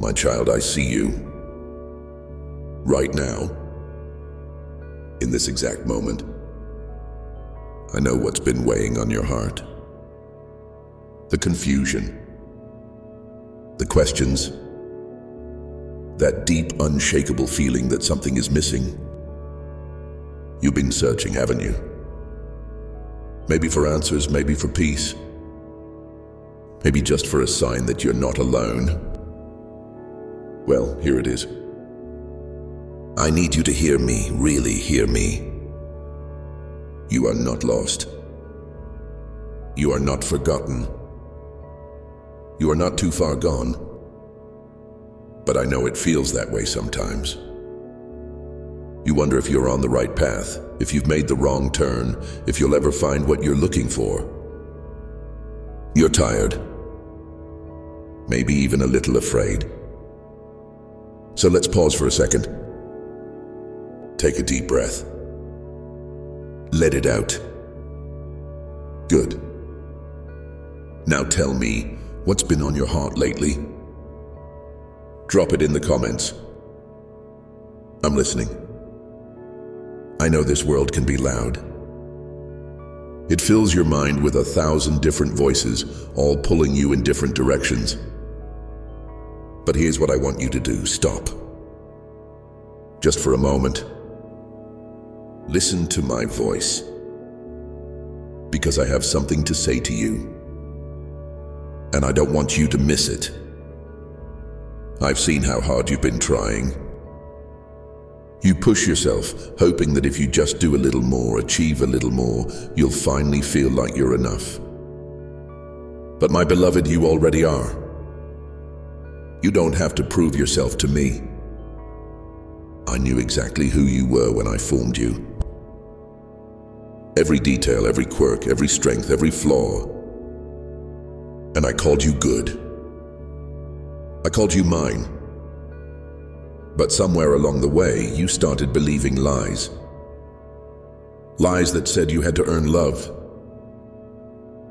My child, I see you. Right now, in this exact moment, I know what's been weighing on your heart. The confusion, the questions, that deep, unshakable feeling that something is missing. You've been searching, haven't you? Maybe for answers, maybe for peace. Maybe just for a sign that you're not alone. Well, here it is. I need you to hear me, really hear me. You are not lost. You are not forgotten. You are not too far gone. But I know it feels that way sometimes. You wonder if you're on the right path, if you've made the wrong turn, if you'll ever find what you're looking for. You're tired. Maybe even a little afraid. So let's pause for a second. Take a deep breath. Let it out. Good. Now tell me, what's been on your heart lately? Drop it in the comments. I'm listening. I know this world can be loud. It fills your mind with 1,000 different voices, all pulling you in different directions. But here's what I want you to do. Stop. Just for a moment. Listen to my voice. Because I have something to say to you. And I don't want you to miss it. I've seen how hard you've been trying. You push yourself, hoping that if you just do a little more, achieve a little more, you'll finally feel like you're enough. But my beloved, you already are. You don't have to prove yourself to me. I knew exactly who you were when I formed you. Every detail, every quirk, every strength, every flaw. And I called you good. I called you mine. But somewhere along the way, you started believing lies. Lies that said you had to earn love.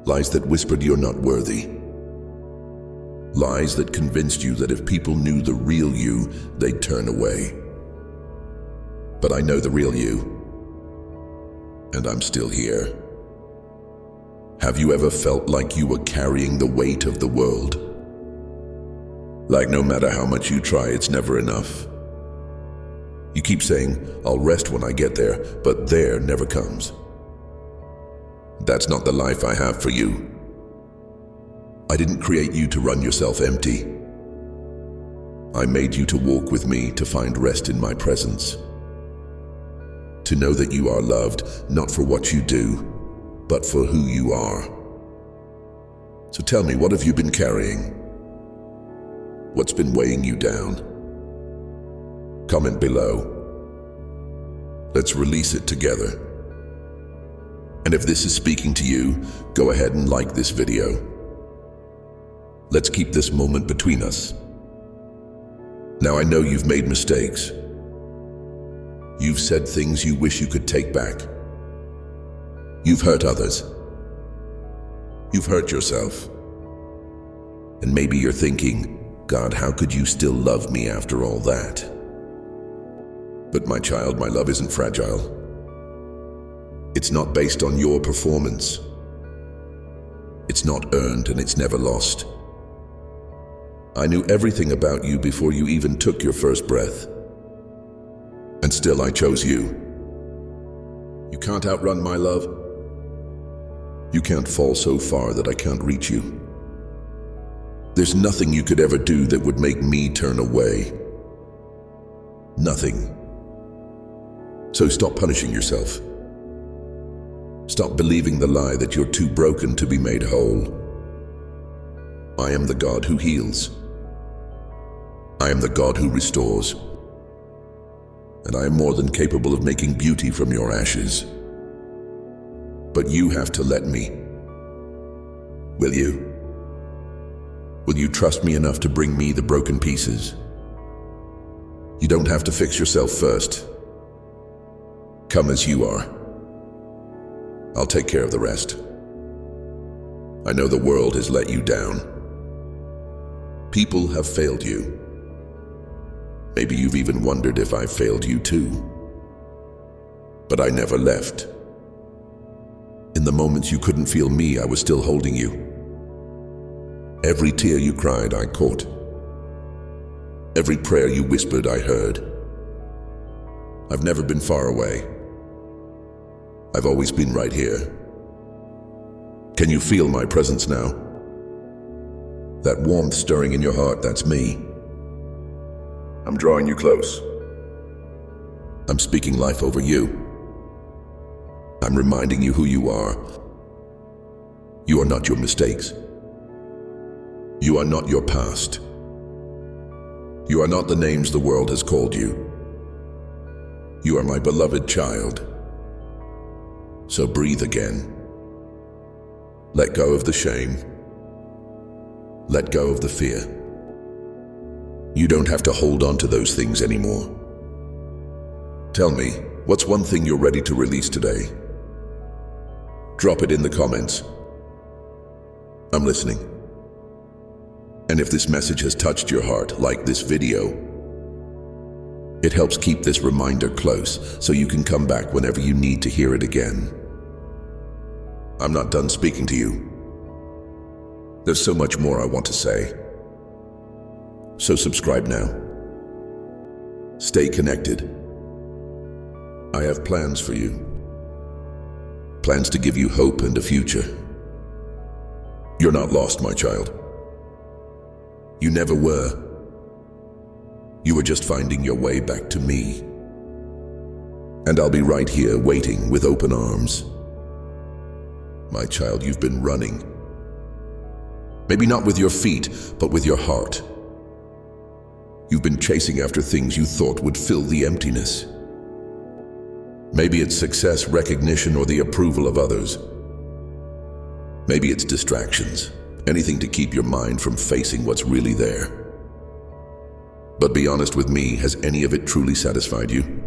Lies that whispered you're not worthy. Lies that convinced you that if people knew the real you, they'd turn away. But I know the real you. And I'm still here. Have you ever felt like you were carrying the weight of the world? Like no matter how much you try, it's never enough. You keep saying, I'll rest when I get there, but there never comes. That's not the life I have for you. I didn't create you to run yourself empty. I made you to walk with me, to find rest in my presence. To know that you are loved, not for what you do, but for who you are. So tell me, what have you been carrying? What's been weighing you down? Comment below. Let's release it together. And if this is speaking to you, go ahead and like this video. Let's keep this moment between us. Now I know you've made mistakes. You've said things you wish you could take back. You've hurt others. You've hurt yourself. And maybe you're thinking, God, how could you still love me after all that? But my child, my love isn't fragile. It's not based on your performance. It's not earned and it's never lost. I knew everything about you before you even took your first breath. And still I chose you. You can't outrun my love. You can't fall so far that I can't reach you. There's nothing you could ever do that would make me turn away. Nothing. So stop punishing yourself. Stop believing the lie that you're too broken to be made whole. I am the God who heals. I am the God who restores. And I am more than capable of making beauty from your ashes. But you have to let me. Will you? Will you trust me enough to bring me the broken pieces? You don't have to fix yourself first. Come as you are. I'll take care of the rest. I know the world has let you down. People have failed you. Maybe you've even wondered if I failed you too. But I never left. In the moments you couldn't feel me, I was still holding you. Every tear you cried, I caught. Every prayer you whispered, I heard. I've never been far away. I've always been right here. Can you feel my presence now? That warmth stirring in your heart, that's me. I'm drawing you close. I'm speaking life over you. I'm reminding you who you are. You are not your mistakes. You are not your past. You are not the names the world has called you. You are my beloved child. So breathe again. Let go of the shame. Let go of the fear. You don't have to hold on to those things anymore. Tell me, what's one thing you're ready to release today? Drop it in the comments. I'm listening. And if this message has touched your heart, like this video. It helps keep this reminder close so you can come back whenever you need to hear it again. I'm not done speaking to you. There's so much more I want to say. So subscribe now. Stay connected. I have plans for you. Plans to give you hope and a future. You're not lost, my child. You never were. You were just finding your way back to me. And I'll be right here waiting with open arms. My child, you've been running. Maybe not with your feet, but with your heart. You've been chasing after things you thought would fill the emptiness. Maybe it's success, recognition, or the approval of others. Maybe it's distractions, anything to keep your mind from facing what's really there. But be honest with me, has any of it truly satisfied you?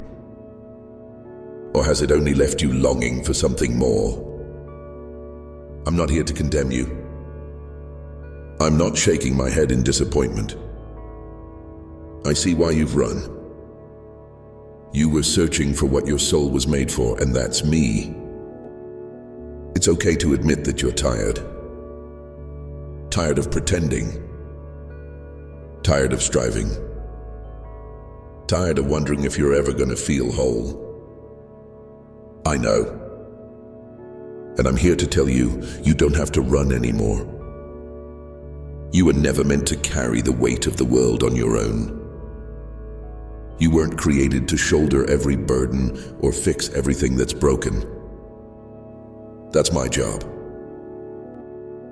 Or has it only left you longing for something more? I'm not here to condemn you. I'm not shaking my head in disappointment. I see why you've run. You were searching for what your soul was made for, and that's me. It's okay to admit that you're tired. Tired of pretending. Tired of striving. Tired of wondering if you're ever going to feel whole. I know. And I'm here to tell you, you don't have to run anymore. You were never meant to carry the weight of the world on your own. You weren't created to shoulder every burden or fix everything that's broken. That's my job.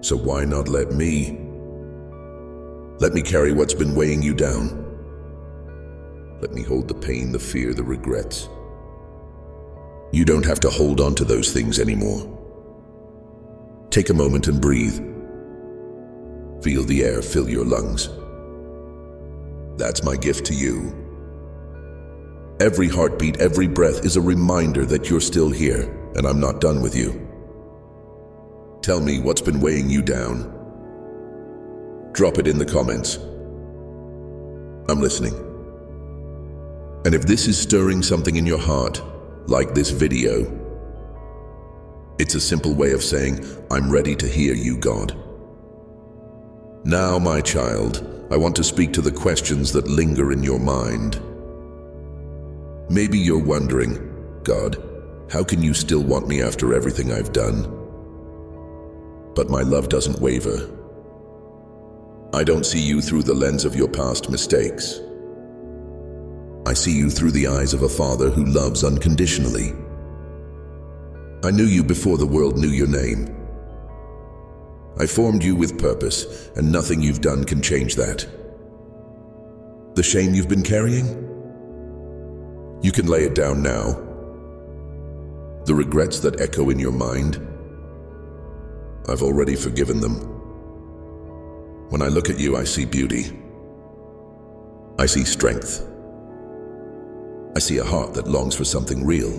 So why not let me carry what's been weighing you down? Let me hold the pain, the fear, the regrets. You don't have to hold on to those things anymore. Take a moment and breathe. Feel the air fill your lungs. That's my gift to you. Every heartbeat, every breath is a reminder that you're still here, and I'm not done with you. Tell me what's been weighing you down. Drop it in the comments. I'm listening. And if this is stirring something in your heart, like this video, it's a simple way of saying, I'm ready to hear you, God. Now, my child, I want to speak to the questions that linger in your mind. Maybe you're wondering, God, how can you still want me after everything I've done? But my love doesn't waver. I don't see you through the lens of your past mistakes. I see you through the eyes of a father who loves unconditionally. I knew you before the world knew your name. I formed you with purpose, and nothing you've done can change that. The shame you've been carrying? You can lay it down now. The regrets that echo in your mind? I've already forgiven them. When I look at you, I see beauty. I see strength. I see a heart that longs for something real.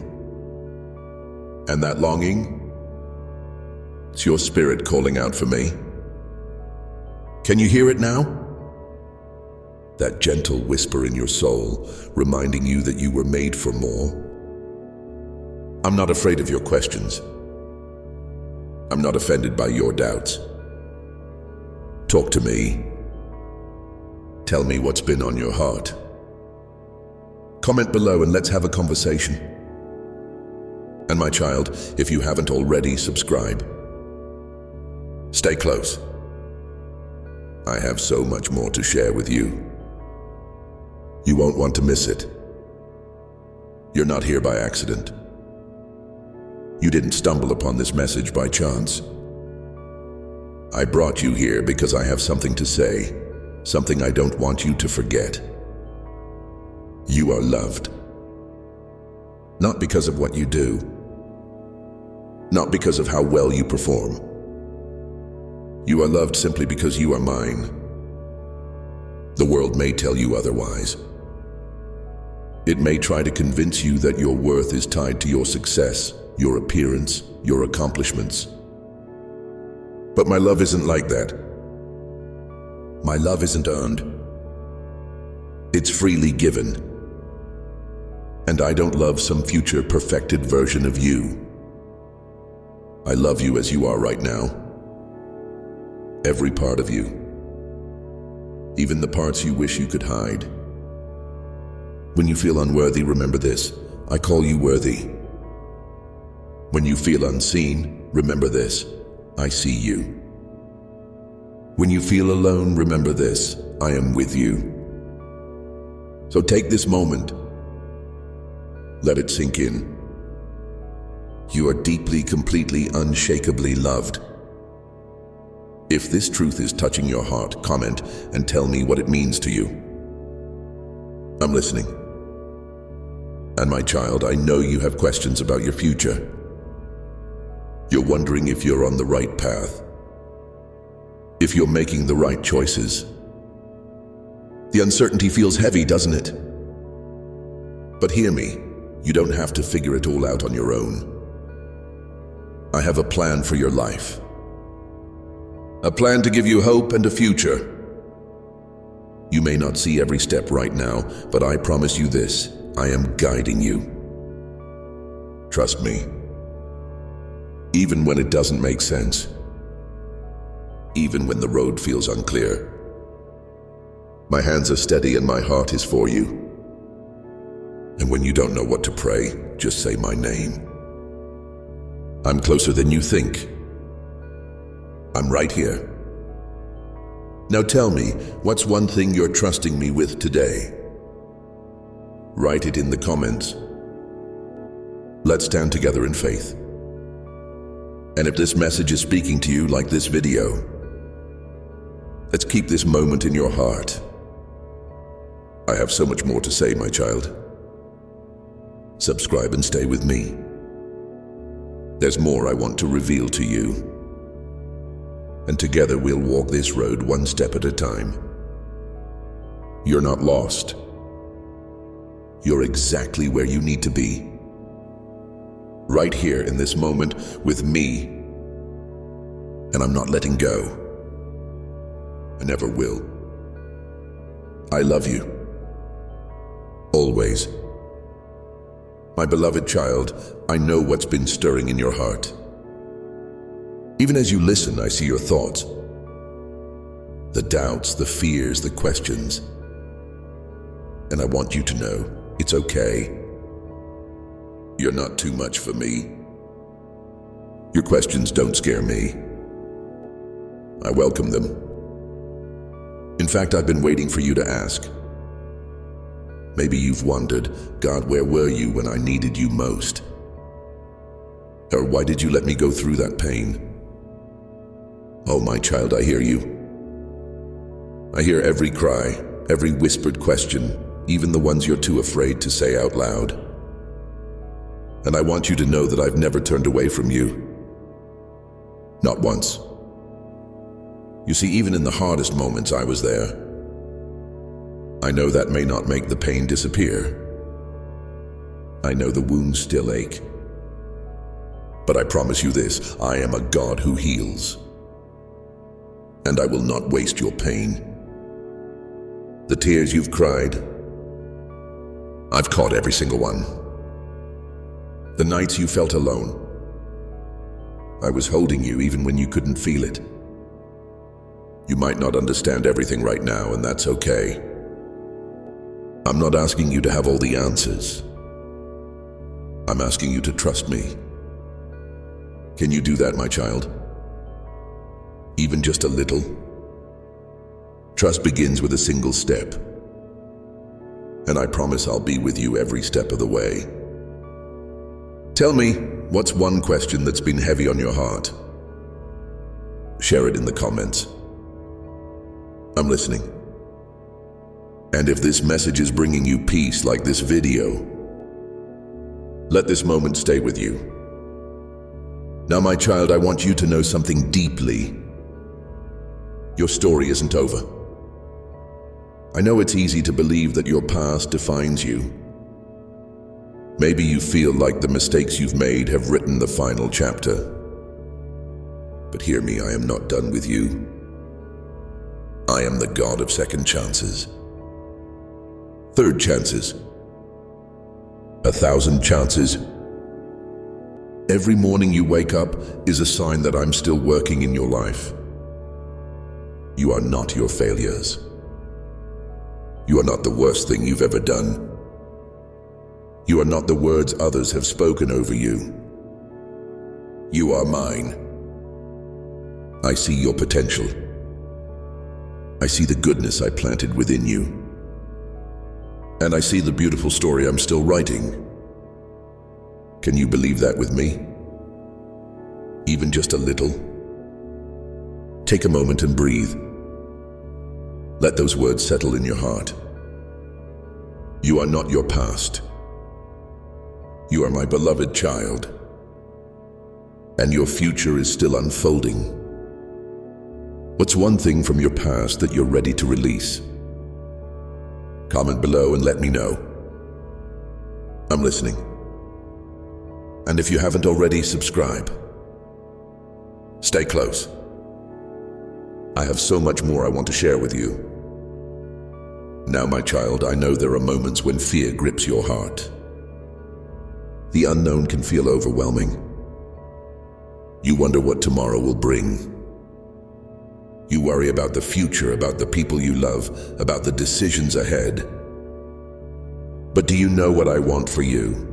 And that longing? It's your spirit calling out for me. Can you hear it now? that gentle whisper in your soul, reminding you that you were made for more. I'm not afraid of your questions. I'm not offended by your doubts. Talk to me. Tell me what's been on your heart. Comment below and let's have a conversation. And my child, if you haven't already, subscribe. Stay close. I have so much more to share with you. You won't want to miss it. You're not here by accident. You didn't stumble upon this message by chance. I brought you here because I have something to say, something I don't want you to forget. You are loved. Not because of what you do, not because of how well you perform. You are loved simply because you are mine. The world may tell you otherwise. It may try to convince you that your worth is tied to your success, your appearance, your accomplishments. But my love isn't like that. My love isn't earned. It's freely given. And I don't love some future perfected version of you. I love you as you are right now. Every part of you. Even the parts you wish you could hide. When you feel unworthy, remember this: I call you worthy. When you feel unseen, remember this: I see you. When you feel alone, remember this: I am with you. So take this moment. Let it sink in. You are deeply, completely, unshakably loved. If this truth is touching your heart, comment and tell me what it means to you. I'm listening. And my child, I know you have questions about your future. You're wondering if you're on the right path, if you're making the right choices. The uncertainty feels heavy, doesn't it? But hear me, you don't have to figure it all out on your own. I have a plan for your life. A plan to give you hope and a future. You may not see every step right now, but I promise you this: I am guiding you. Trust me. Even when it doesn't make sense. Even when the road feels unclear. My hands are steady and my heart is for you. And when you don't know what to pray, just say my name. I'm closer than you think. I'm right here. Now tell me, what's one thing you're trusting me with today? Write it in the comments. Let's stand together in faith. And if this message is speaking to you like this video, let's keep this moment in your heart. I have so much more to say, my child. Subscribe and stay with me. There's more I want to reveal to you. And together we'll walk this road one step at a time. You're not lost. You're exactly where you need to be. Right here in this moment with me. And I'm not letting go. I never will. I love you. Always. My beloved child, I know what's been stirring in your heart. Even as you listen, I see your thoughts. The doubts, the fears, the questions. And I want you to know, it's okay. You're not too much for me. Your questions don't scare me. I welcome them. In fact, I've been waiting for you to ask. Maybe you've wondered, God, where were you when I needed you most? Or why did you let me go through that pain? Oh, my child, I hear you. I hear every cry, every whispered question, even the ones you're too afraid to say out loud. And I want you to know that I've never turned away from you. Not once. You see, even in the hardest moments, I was there. I know that may not make the pain disappear. I know the wounds still ache. But I promise you this, I am a God who heals. And I will not waste your pain. The tears you've cried, I've caught every single one. The nights you felt alone, I was holding you even when you couldn't feel it. You might not understand everything right now, and that's okay. I'm not asking you to have all the answers. I'm asking you to trust me. Can you do that, my child? Even just a little? Trust begins with a single step. And I promise I'll be with you every step of the way. Tell me, what's one question that's been heavy on your heart? Share it in the comments. I'm listening. And if this message is bringing you peace like this video, let this moment stay with you. Now, my child, I want you to know something deeply. Your story isn't over. I know it's easy to believe that your past defines you. Maybe you feel like the mistakes you've made have written the final chapter. But hear me, I am not done with you. I am the God of second chances. Third chances. 1,000 chances. Every morning you wake up is a sign that I'm still working in your life. You are not your failures. You are not the worst thing you've ever done. You are not the words others have spoken over you. You are mine. I see your potential. I see the goodness I planted within you. And I see the beautiful story I'm still writing. Can you believe that with me? Even just a little? Take a moment and breathe. Let those words settle in your heart. You are not your past. You are my beloved child. And your future is still unfolding. What's one thing from your past that you're ready to release? Comment below and let me know. I'm listening. And if you haven't already, subscribe. Stay close. I have so much more I want to share with you. Now, my child, I know there are moments when fear grips your heart. The unknown can feel overwhelming. You wonder what tomorrow will bring. You worry about the future, about the people you love, about the decisions ahead. But do you know what I want for you?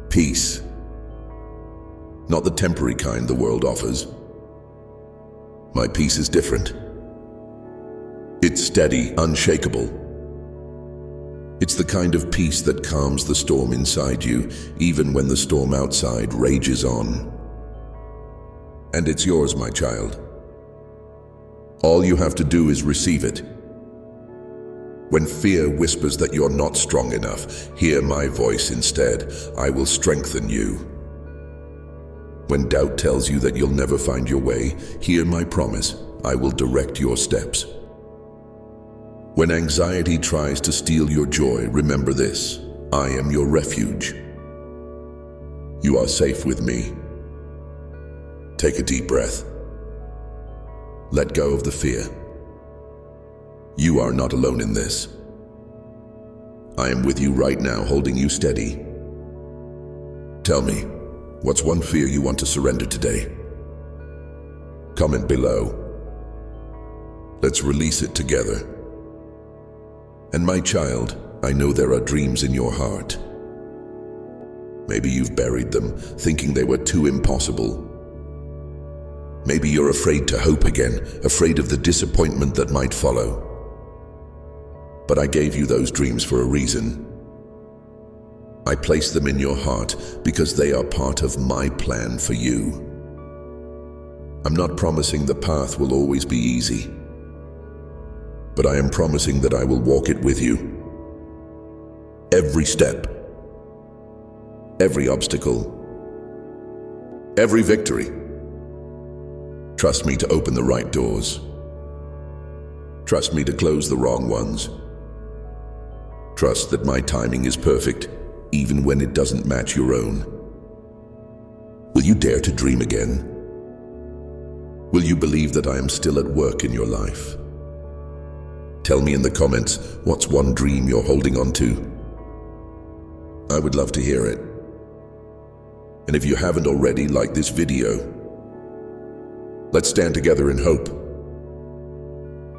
Peace. Not the temporary kind the world offers. My peace is different. It's steady, unshakable. It's the kind of peace that calms the storm inside you, even when the storm outside rages on. And it's yours, my child. All you have to do is receive it. When fear whispers that you're not strong enough, hear my voice instead. I will strengthen you. When doubt tells you that you'll never find your way, hear my promise. I will direct your steps. When anxiety tries to steal your joy, remember this. I am your refuge. You are safe with me. Take a deep breath. Let go of the fear. You are not alone in this. I am with you right now, holding you steady. Tell me, what's one fear you want to surrender today? Comment below. Let's release it together. And my child, I know there are dreams in your heart. Maybe you've buried them, thinking they were too impossible. Maybe you're afraid to hope again, afraid of the disappointment that might follow. But I gave you those dreams for a reason. I placed them in your heart because they are part of my plan for you. I'm not promising the path will always be easy, but I am promising that I will walk it with you. Every step, every obstacle, every victory. Trust me to open the right doors. Trust me to close the wrong ones. Trust that my timing is perfect, even when it doesn't match your own. Will you dare to dream again? Will you believe that I am still at work in your life? Tell me in the comments, what's one dream you're holding on to? I would love to hear it. And if you haven't already, like this video. Let's stand together in hope.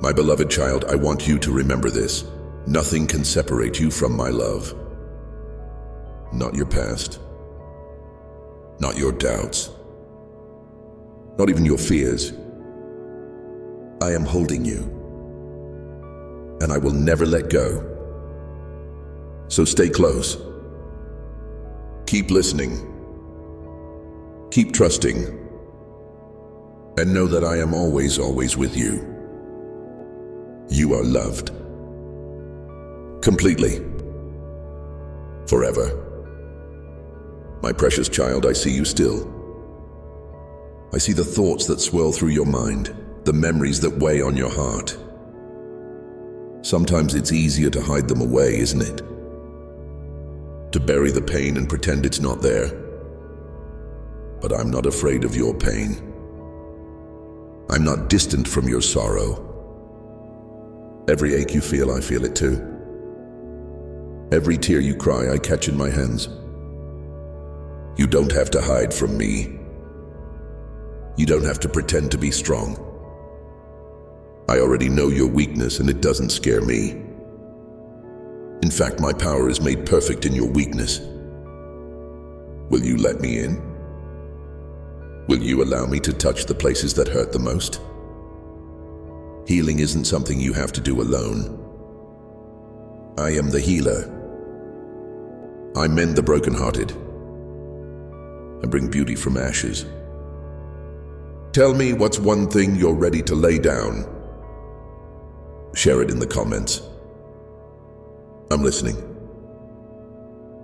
My beloved child, I want you to remember this. Nothing can separate you from my love. Not your past. Not your doubts. Not even your fears. I am holding you. And I will never let go. So stay close. Keep listening. Keep trusting. And know that I am always, always with you. You are loved. Completely. Forever. My precious child, I see you still. I see the thoughts that swirl through your mind, the memories that weigh on your heart. Sometimes it's easier to hide them away, isn't it? To bury the pain and pretend it's not there. But I'm not afraid of your pain. I'm not distant from your sorrow. Every ache you feel, I feel it too. Every tear you cry, I catch in my hands. You don't have to hide from me. You don't have to pretend to be strong. I already know your weakness and it doesn't scare me. In fact, my power is made perfect in your weakness. Will you let me in? Will you allow me to touch the places that hurt the most? Healing isn't something you have to do alone. I am the healer. I mend the brokenhearted. I bring beauty from ashes. Tell me what's one thing you're ready to lay down. Share it in the comments. I'm listening.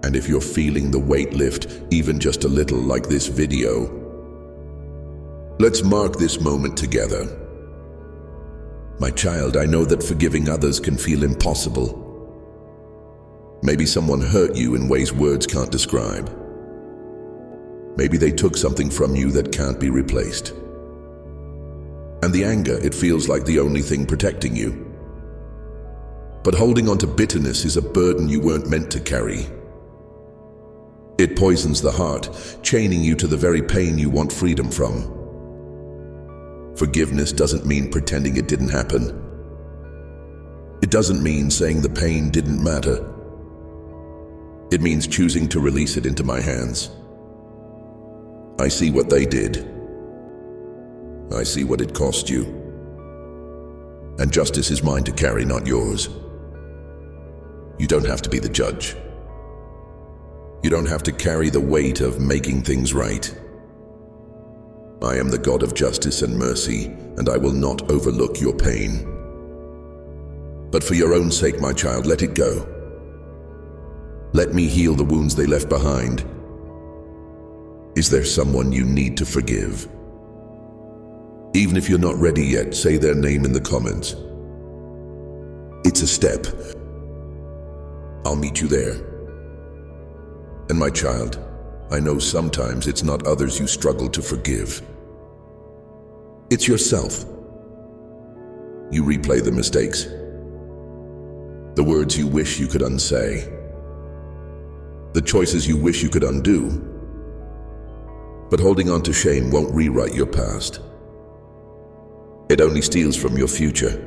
And if you're feeling the weight lift, even just a little like this video, let's mark this moment together. My child, I know that forgiving others can feel impossible. Maybe someone hurt you in ways words can't describe. Maybe they took something from you that can't be replaced. And the anger, it feels like the only thing protecting you. But holding on to bitterness is a burden you weren't meant to carry. It poisons the heart, chaining you to the very pain you want freedom from. Forgiveness doesn't mean pretending it didn't happen. It doesn't mean saying the pain didn't matter. It means choosing to release it into my hands. I see what they did. I see what it cost you. And justice is mine to carry, not yours. You don't have to be the judge. You don't have to carry the weight of making things right. I am the God of justice and mercy, and I will not overlook your pain. But for your own sake, my child, let it go. Let me heal the wounds they left behind. Is there someone you need to forgive? Even if you're not ready yet, say their name in the comments. It's a step. I'll meet you there. And my child, I know sometimes it's not others you struggle to forgive. It's yourself. You replay the mistakes, the words you wish you could unsay, the choices you wish you could undo. But holding on to shame won't rewrite your past. It only steals from your future.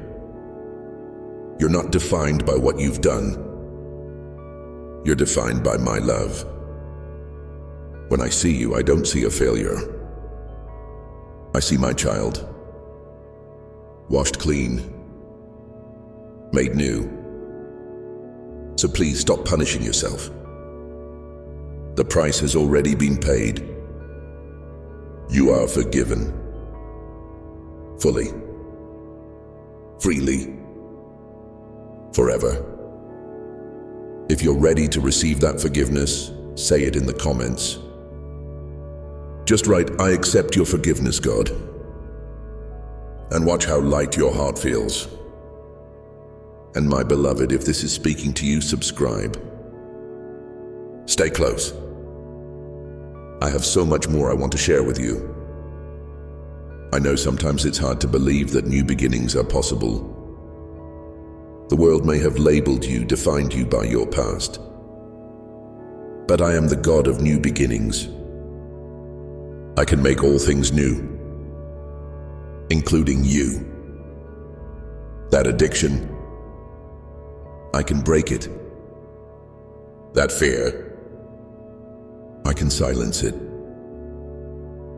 You're not defined by what you've done. You're defined by my love. When I see you, I don't see a failure. I see my child, washed clean, made new. So please stop punishing yourself. The price has already been paid. You are forgiven. Fully. Freely. Forever. If you're ready to receive that forgiveness, say it in the comments. Just write, "I accept your forgiveness, God." And watch how light your heart feels. And my beloved, if this is speaking to you, subscribe. Stay close. I have so much more I want to share with you. I know sometimes it's hard to believe that new beginnings are possible. The world may have labeled you, defined you by your past. But I am the God of new beginnings. I can make all things new, including you. That addiction, I can break it. That fear, I can silence it.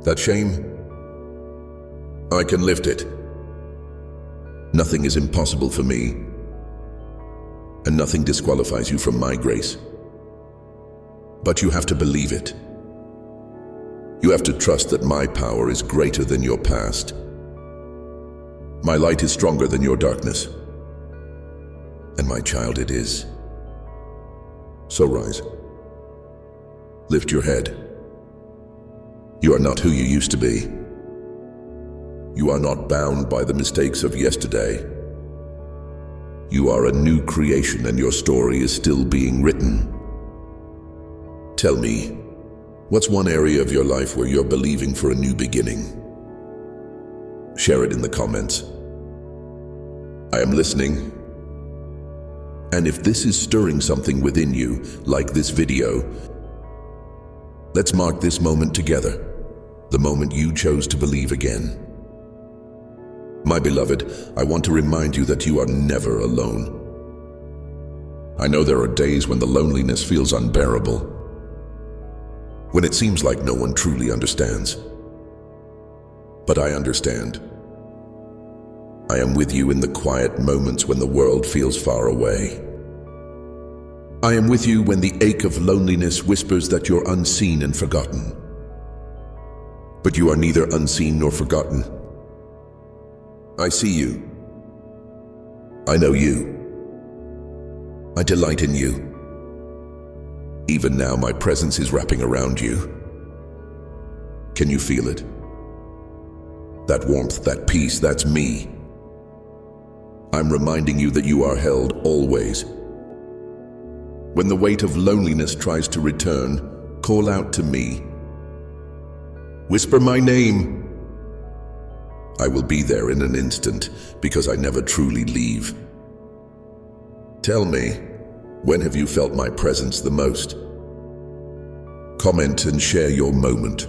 That shame, I can lift it. Nothing is impossible for me, and nothing disqualifies you from my grace. But you have to believe it. You have to trust that my power is greater than your past. My light is stronger than your darkness. And my child, it is. So rise. Lift your head. You are not who you used to be. You are not bound by the mistakes of yesterday. You are a new creation, and your story is still being written. Tell me, what's one area of your life where you're believing for a new beginning? Share it in the comments. I am listening. And if this is stirring something within you, like this video, let's mark this moment together, the moment you chose to believe again. My beloved, I want to remind you that you are never alone. I know there are days when the loneliness feels unbearable, when it seems like no one truly understands. But I understand. I am with you in the quiet moments when the world feels far away. I am with you when the ache of loneliness whispers that you're unseen and forgotten. But you are neither unseen nor forgotten. I see you. I know you. I delight in you. Even now, my presence is wrapping around you. Can you feel it? That warmth, that peace, that's me. I'm reminding you that you are held always. When the weight of loneliness tries to return, call out to me. Whisper my name. I will be there in an instant, because I never truly leave. Tell me, when have you felt my presence the most? Comment and share your moment.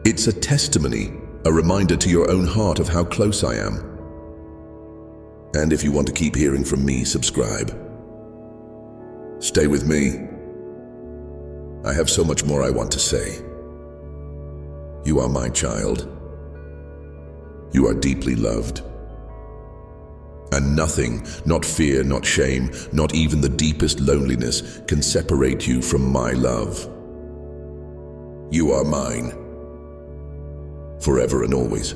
It's a testimony, a reminder to your own heart of how close I am. And if you want to keep hearing from me, subscribe. Stay with me. I have so much more I want to say. You are my child. You are deeply loved. And nothing, not fear, not shame, not even the deepest loneliness, can separate you from my love. You are mine, forever and always.